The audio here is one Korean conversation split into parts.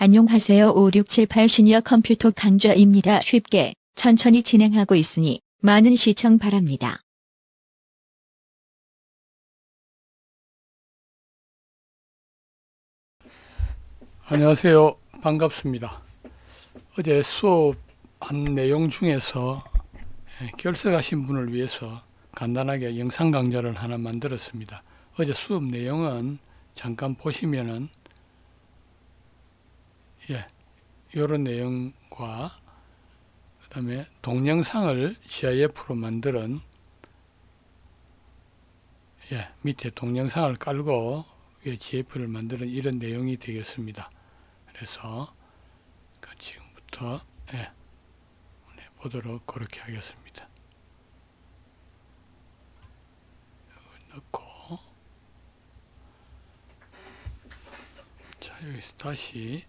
안녕하세요. 5678 시니어 컴퓨터 강좌입니다. 쉽게, 천천히 진행하고 있으니 많은 시청 바랍니다. 안녕하세요. 반갑습니다. 어제 수업한 내용 중에서 결석하신 분을 위해서 간단하게 영상 강좌를 하나 만들었습니다. 어제 수업 내용은 잠깐 보시면은 이런 내용과 그 다음에 동영상을 GIF로 만드는 밑에 동영상을 깔고 위에 GIF를 만드는 이런 내용이 되겠습니다. 그래서 지금부터 보도록 그렇게 하겠습니다. 넣고 자, 여기서 다시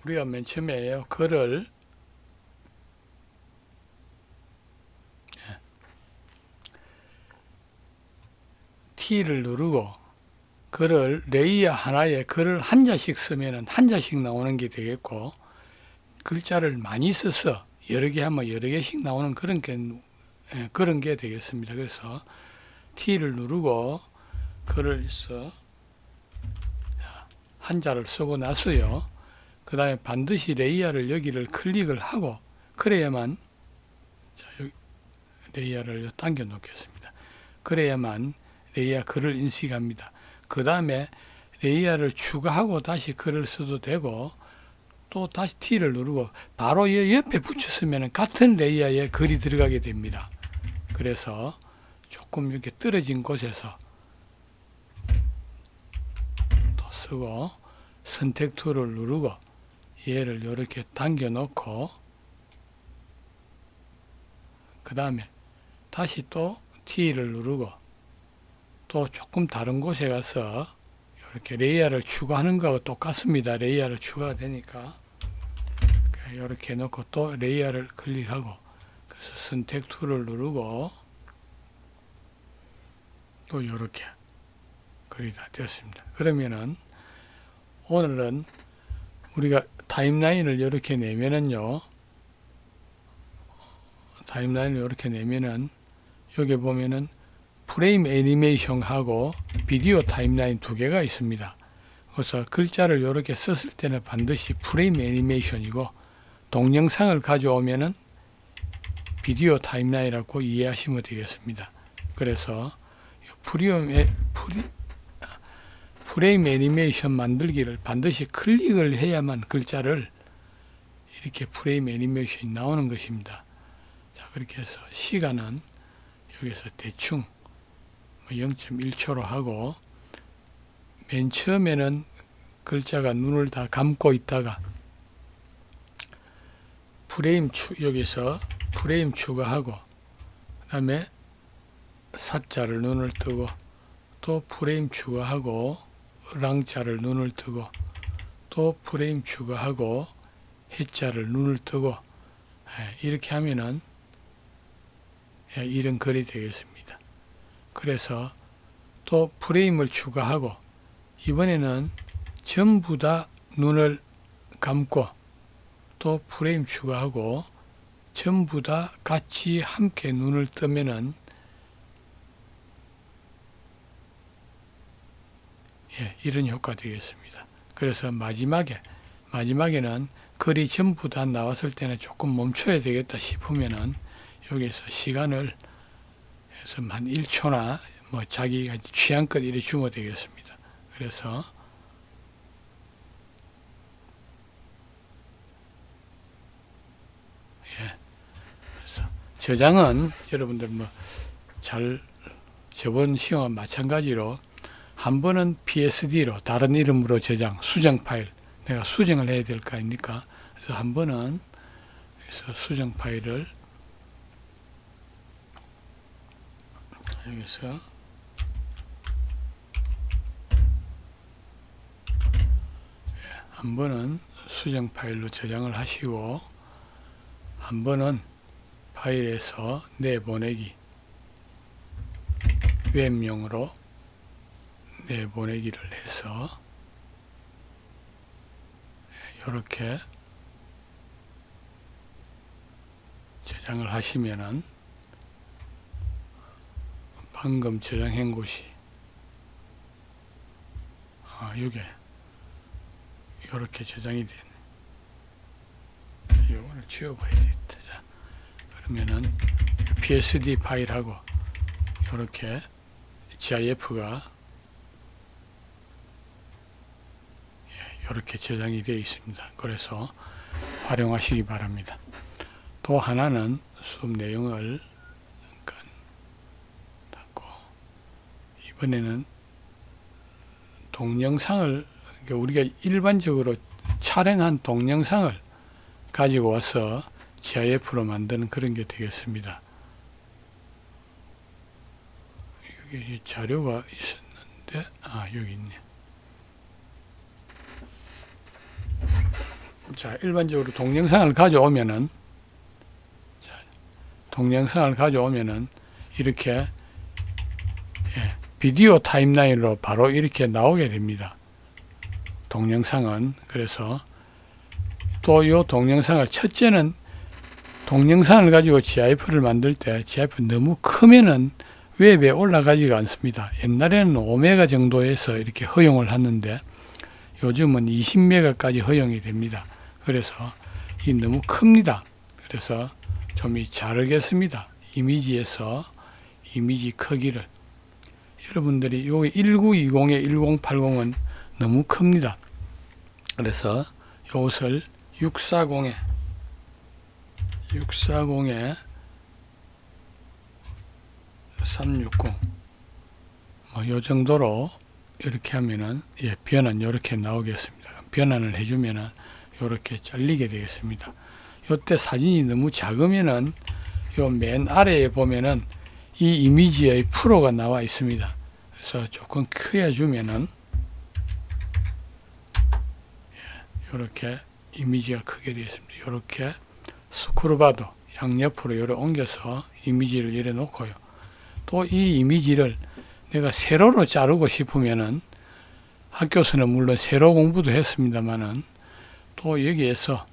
우리가 맨 처음에 글을 T를 누르고 글을 레이어 하나에 글을 한 자씩 쓰면은 한 자씩 나오는 게 되겠고, 글자를 많이 써서 여러 개 하면 여러 개씩 나오는 그런 게 되겠습니다. 그래서 T를 누르고 글을 한자를 쓰고 나서요, 그 다음에 반드시 레이어를 여기를 클릭을 하고, 그래야만 여기 레이어를 당겨 놓겠습니다. 그래야만 레이어 글을 인식합니다. 그 다음에 레이어를 추가하고 다시 글을 써도 되고, 또 다시 T를 누르고 바로 옆에 붙였으면 같은 레이어에 글이 들어가게 됩니다. 그래서 조금 이렇게 떨어진 곳에서 또 쓰고 선택 툴을 누르고 얘를 이렇게 당겨 놓고, 그 다음에 다시 또 T를 누르고 또 조금 다른 곳에 가서 이렇게 레이어를 추가하는 거하고 똑같습니다. 레이어를 추가가 되니까 이렇게 해놓고 또 레이어를 클릭하고, 그래서 선택 툴을 누르고 또 이렇게 글이 다 되었습니다. 그러면은 오늘은 우리가 타임라인을 이렇게 내면은요, 타임라인을 이렇게 내면은 여기 보면은 프레임 애니메이션하고 비디오 타임라인 두 개가 있습니다. 그래서 글자를 이렇게 썼을 때는 반드시 프레임 애니메이션이고, 동영상을 가져오면은 비디오 타임라인이라고 이해하시면 되겠습니다. 그래서 프레임 애니메이션 만들기를 반드시 클릭을 해야만 글자를 이렇게 프레임 애니메이션이 나오는 것입니다. 자, 그렇게 해서 시간은 여기서 대충 0.1초로 하고, 맨 처음에는 글자가 눈을 다 감고 있다가 여기서 프레임 추가하고, 그 다음에 사자를 눈을 뜨고 또 프레임 추가하고 랑자를 눈을 뜨고 또 프레임 추가하고 해자를 눈을 뜨고, 이렇게 하면은 이런 글이 되겠습니다. 그래서 또 프레임을 추가하고, 이번에는 전부 다 눈을 감고 또 프레임 추가하고 전부 다 같이 함께 눈을 뜨면은 이런 효과 되겠습니다. 그래서 마지막에는 글이 전부 다 나왔을 때는 조금 멈춰야 되겠다 싶으면은 여기서 시간을 해서 한 1초나 자기가 취향껏 이렇게 주면 되겠습니다. 그래서 저장은 여러분들 저번 시험과 마찬가지로 한 번은 PSD로 다른 이름으로 저장, 수정 파일, 내가 수정을 해야 될 거 아닙니까? 그래서 한 번은 수정 파일을 여기서 한 번은 수정 파일로 저장을 하시고, 한 번은 파일에서 내보내기 웹용으로 내보내기를 해서 이렇게 저장을 하시면은 방금 저장한 곳이 이게 이렇게 저장이 되네. 이거를 지워버려야 되겠다. 자, 그러면은 PSD 파일하고 이렇게 GIF가 이렇게 저장이 되어 있습니다. 그래서 활용하시기 바랍니다. 또 하나는 수업 내용을 잠깐 닫고, 이번에는 동영상을, 그러니까 우리가 일반적으로 촬영한 동영상을 가지고 와서 GIF로 만드는 그런 게 되겠습니다. 여기 자료가 있었는데, 여기 있네. 자, 일반적으로 동영상을 가져오면은, 이렇게 비디오 타임라인으로 바로 이렇게 나오게 됩니다. 동영상은. 그래서 또 이 동영상을, 첫째는 동영상을 가지고 GIF를 만들 때 GIF 너무 크면은 웹에 올라가지가 않습니다. 옛날에는 5메가 정도에서 이렇게 허용을 하는데 요즘은 20메가까지 허용이 됩니다. 그래서 이 너무 큽니다. 그래서 좀 자르겠습니다. 이미지에서 이미지 크기를. 여러분들이 여기 1920에 1080은 너무 큽니다. 그래서 이것을 640에 360 요 정도로 이렇게 하면은 변환 이렇게 나오겠습니다. 변환을 해주면은 이렇게 잘리게 되겠습니다. 이때 사진이 너무 작으면은 요 맨 아래에 보면은 이 이미지의 프로가 나와 있습니다. 그래서 조금 크게 주면은 이렇게 이미지가 크게 되겠습니다. 이렇게 스크루바도 양옆으로 이렇게 옮겨서 이미지를 이래 놓고요. 또 이 이미지를 내가 세로로 자르고 싶으면은, 학교에서는 물론 세로 공부도 했습니다만은, 또 여기에서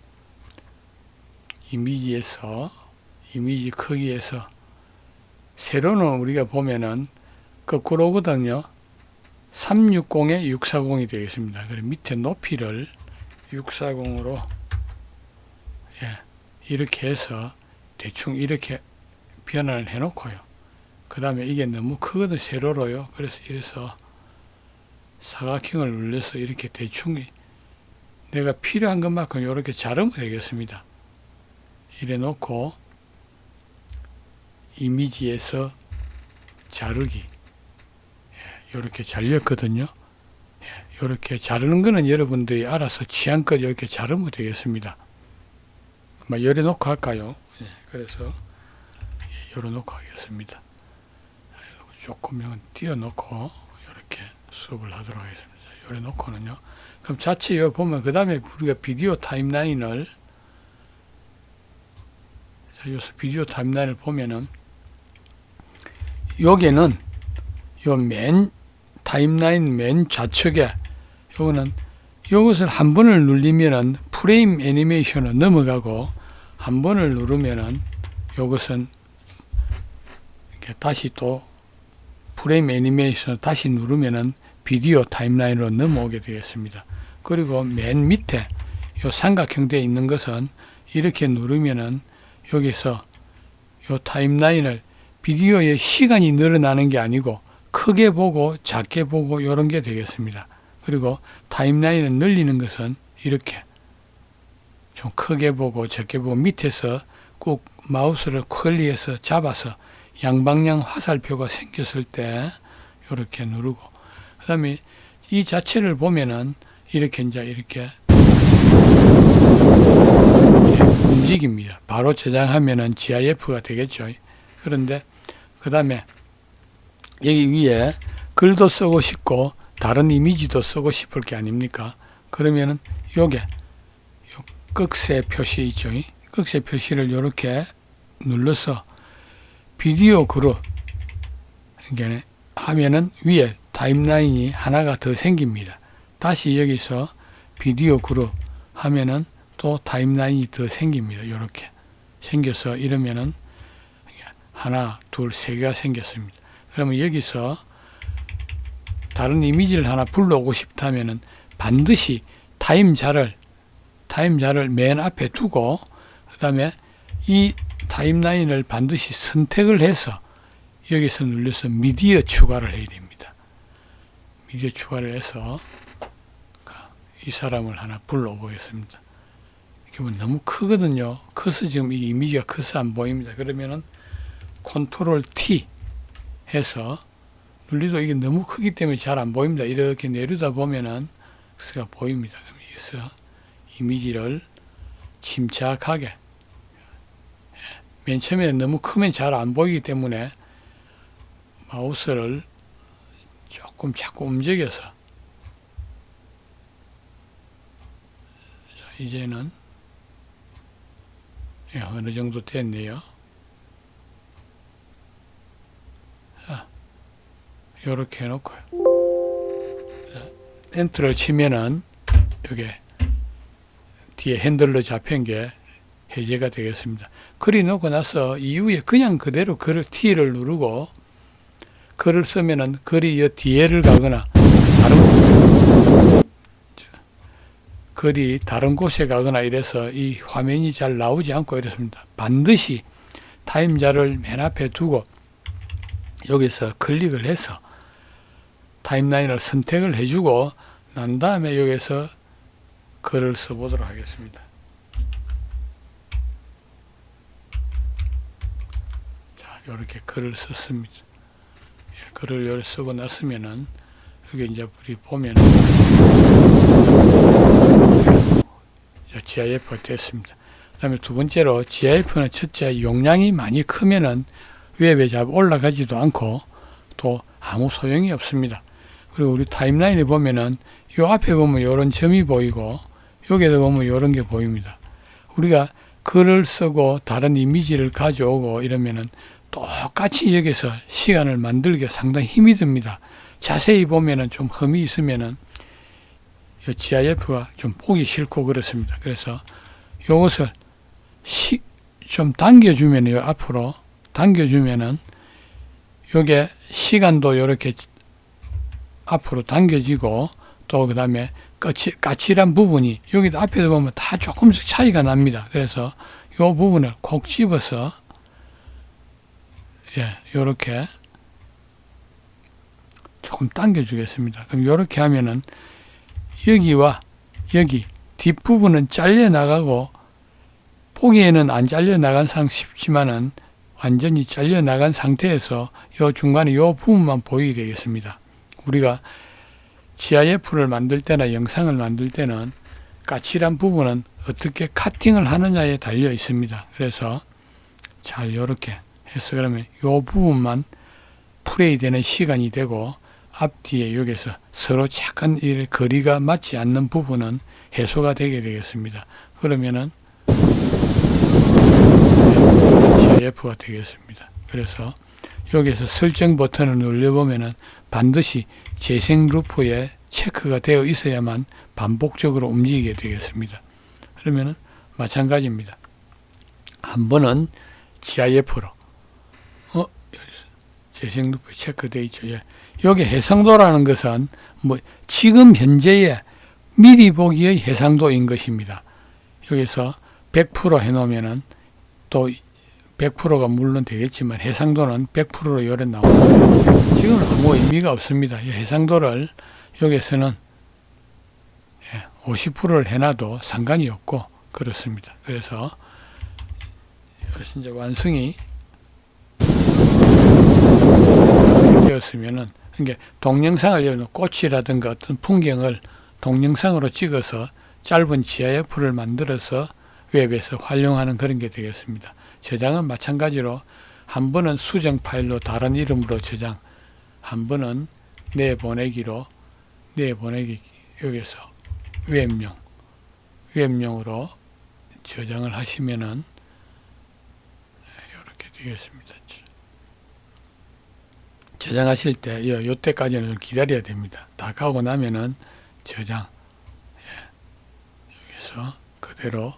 이미지에서 이미지 크기에서 세로는 우리가 보면은 거꾸로거든요. 360에 640이 되겠습니다. 그리고 밑에 높이를 640으로 이렇게 해서 대충 이렇게 변환을 해 놓고요. 그 다음에 이게 너무 크거든, 세로로요. 그래서 이래서 사각형을 눌러서 이렇게 대충 내가 필요한 것만큼 이렇게 자르면 되겠습니다. 이래 놓고 이미지에서 자르기, 이렇게 잘렸거든요. 이렇게 자르는 거는 여러분들이 알아서 취향껏 이렇게 자르면 되겠습니다. 열어 놓고 할까요? 그래서 열어 놓고 하겠습니다. 조금은 띄워 놓고 이렇게 수업을 하도록 하겠습니다. 열어 놓고는요. 그럼 자체 여기 보면 그 다음에 우리가 비디오 타임라인을, 여기서 비디오 타임라인을 보면은 여기는 요 맨 타임라인 맨 좌측에 요거는 이것을 한 번을 누르면은 프레임 애니메이션으로 넘어가고, 한 번을 누르면은 이것은 이렇게 다시 또 프레임 애니메이션을 다시 누르면은 비디오 타임라인으로 넘어오게 되겠습니다. 그리고 맨 밑에 요 삼각형되어 있는 것은 이렇게 누르면은 여기서 요 타임라인을, 비디오의 시간이 늘어나는 게 아니고 크게 보고 작게 보고 이런 게 되겠습니다. 그리고 타임라인을 늘리는 것은 이렇게 좀 크게 보고 적게 보고, 밑에서 꼭 마우스를 클릭해서 잡아서 양방향 화살표가 생겼을 때 이렇게 누르고, 그 다음에 이 자체를 보면은 이렇게 이렇게 움직입니다. 바로 저장하면은 GIF가 되겠죠. 그런데 그 다음에 여기 위에 글도 쓰고 싶고 다른 이미지도 쓰고 싶을 게 아닙니까? 그러면은 요게 요 극세 표시 있죠. 극세 표시를 이렇게 눌러서 비디오 그룹 하면은 위에 타임라인이 하나가 더 생깁니다. 다시 여기서 비디오 그룹 하면은 또 타임라인이 더 생깁니다. 이렇게 생겨서 이러면은 하나, 둘, 세 개가 생겼습니다. 그러면 여기서 다른 이미지를 하나 불러오고 싶다면은 반드시 타임자를 맨 앞에 두고 그 다음에 이 타임라인을 반드시 선택을 해서 여기서 눌러서 미디어 추가를 해야 됩니다. 미디어 추가를 해서 이 사람을 하나 불러보겠습니다. 이게 너무 크거든요. 커서 지금 이 이미지가 커서 안 보입니다. 그러면은 컨트롤 T 해서 눌리도 이게 너무 크기 때문에 잘 안 보입니다. 이렇게 내려다 보면은 X가 보입니다. 그럼 여기서 이미지를 침착하게, 맨 처음에 너무 크면 잘 안 보이기 때문에 마우스를 조금 자꾸 움직여서, 자, 이제는 어느 정도 됐네요. 자, 이렇게 해놓고요. 엔터를 치면은 이게 뒤에 핸들로 잡힌 게 해제가 되겠습니다. 글이 놓고 나서 이후에 그냥 그대로 글을 T를 누르고 글을 쓰면은 글이 이 뒤에를 가거나 글이 다른 곳에 가거나 이래서 이 화면이 잘 나오지 않고 이렇습니다. 반드시 타임자를 맨 앞에 두고 여기서 클릭을 해서 타임라인을 선택을 해주고 난 다음에 여기서 글을 써보도록 하겠습니다. 자, 이렇게 글을 썼습니다. 글을 이렇게 쓰고 났으면은 여기 이제 우리 보면 GIF가 됐습니다. 그 다음에 두 번째로 GIF는 첫째 용량이 많이 크면은 웹에 잘 올라가지도 않고 또 아무 소용이 없습니다. 그리고 우리 타임라인에 보면은 요 앞에 보면 이런 점이 보이고 여기에도 보면 이런 게 보입니다. 우리가 글을 쓰고 다른 이미지를 가져오고 이러면은 똑같이 여기서 시간을 만들기가 상당히 힘이 듭니다. 자세히 보면은 좀 흠이 있으면은 GIF가 좀 보기 싫고 그렇습니다. 그래서 이것을 좀 당겨주면요, 앞으로 당겨주면은 요게 시간도 이렇게 앞으로 당겨지고 또 그 다음에 까칠한 부분이 여기도 앞에도 보면 다 조금씩 차이가 납니다. 그래서 이 부분을 콕 집어서 요렇게 조금 당겨 주겠습니다. 그럼 요렇게 하면은 여기와 여기 뒷부분은 잘려 나가고 보기에는 안 잘려 나간 상 싶지만은 완전히 잘려 나간 상태에서 요 중간에 요 부분만 보이게 되겠습니다. 우리가 GIF를 만들 때나 영상을 만들 때는 까칠한 부분은 어떻게 카팅을 하느냐에 달려 있습니다. 그래서 잘 요렇게 해서 그러면 요 부분만 플레이 되는 시간이 되고 앞뒤에 여기서 서로 약간 이 거리가 맞지 않는 부분은 해소가 되게 되겠습니다. 그러면은 GIF가 되겠습니다. 그래서 여기서 설정 버튼을 눌러보면은 반드시 재생 루프에 체크가 되어 있어야만 반복적으로 움직이게 되겠습니다. 그러면은 마찬가지입니다. 한 번은 GIF로 재생 루프 체크되어 있죠. 여기 해상도라는 것은 뭐 지금 현재의 미리 보기의 해상도인 것입니다. 여기서 100% 해놓으면은 또 100%가 물론 되겠지만 해상도는 100%로 열에 나오는데 지금은 아무 의미가 없습니다. 이 해상도를 여기서는 50%를 해놔도 상관이 없고 그렇습니다. 그래서 이제 완성이 되었으면은 그러니까 동영상을 꽃이라든가 어떤 풍경을 동영상으로 찍어서 짧은 GIF를 만들어서 웹에서 활용하는 그런 게 되겠습니다. 저장은 마찬가지로 한 번은 수정 파일로 다른 이름으로 저장, 한 번은 내보내기로 내보내기 여기서 웹용으로 저장을 하시면은 이렇게 되겠습니다. 저장하실 때 요때까지는 좀 기다려야 됩니다. 다 가고 나면은 저장. 여기서 그대로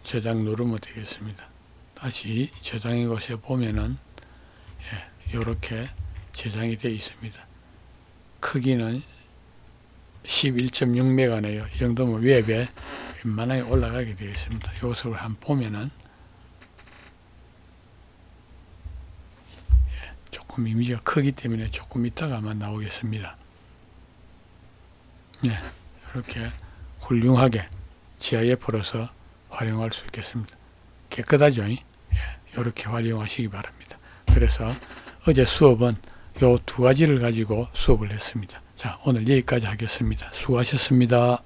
저장 누르면 되겠습니다. 다시 저장의 곳에 보면은 이렇게 저장이 되어 있습니다. 크기는 11.6메가네요. 이 정도면 웹에 웬만하게 올라가게 되어 있습니다. 이것을 한번 보면은 조금 이미지가 크기 때문에 조금 이따가만 나오겠습니다. 이렇게 훌륭하게 GIF로서 활용할 수 있겠습니다. 깨끗하죠? 이렇게 활용하시기 바랍니다. 그래서 어제 수업은 요 두 가지를 가지고 수업을 했습니다. 자, 오늘 여기까지 하겠습니다. 수고하셨습니다.